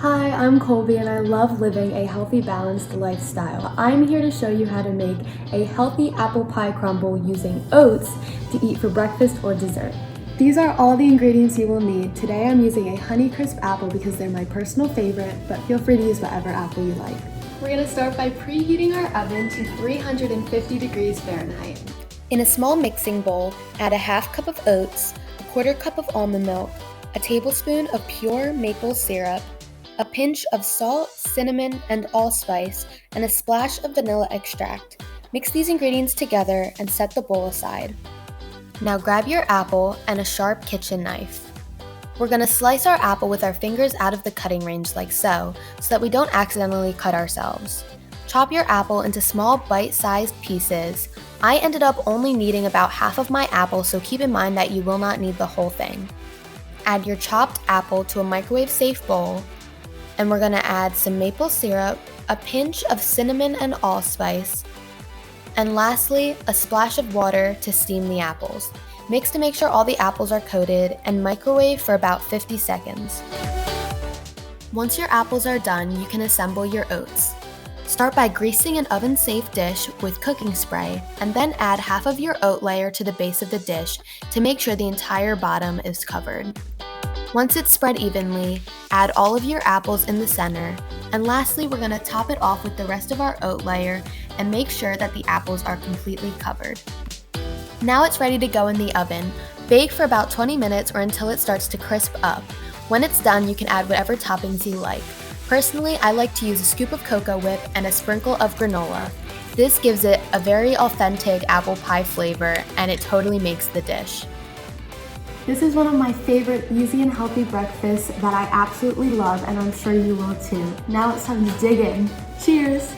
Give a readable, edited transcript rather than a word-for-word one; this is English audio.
Hi, I'm Colby and I love living a healthy, balanced lifestyle. I'm here to show you how to make a healthy apple pie crumble using oats to eat for breakfast or dessert. These are all the ingredients you will need. Today I'm using a Honeycrisp apple because they're my personal favorite, but feel free to use whatever apple you like. We're going to start by preheating our oven to 350 degrees Fahrenheit. In a small mixing bowl, add a half cup of oats, a quarter cup of almond milk, a tablespoon of pure maple syrup, a pinch of salt, cinnamon, and allspice, and a splash of vanilla extract. Mix these ingredients together and set the bowl aside. Now grab your apple and a sharp kitchen knife. We're going to slice our apple with our fingers out of the cutting range like so that we don't accidentally cut ourselves. Chop your apple into small bite-sized pieces. I ended up only needing about half of my apple, so keep in mind that you will not need the whole thing. Add your chopped apple to a microwave-safe bowl, and we're going to add some maple syrup, a pinch of cinnamon and allspice, and lastly, a splash of water to steam the apples. Mix to make sure all the apples are coated and microwave for about 50 seconds. Once your apples are done, you can assemble your oats. Start by greasing an oven-safe dish with cooking spray, and then add half of your oat layer to the base of the dish to make sure the entire bottom is covered. Once it's spread evenly, add all of your apples in the center, and lastly we're going to top it off with the rest of our oat layer and make sure that the apples are completely covered. Now it's ready to go in the oven. Bake for about 20 minutes or until it starts to crisp up. When it's done, you can add whatever toppings you like. Personally, I like to use a scoop of Cocoa Whip and a sprinkle of granola. This gives it a very authentic apple pie flavor, and it totally makes the dish. This is one of my favorite easy and healthy breakfasts that I absolutely love, and I'm sure you will too. Now it's time to dig in. Cheers!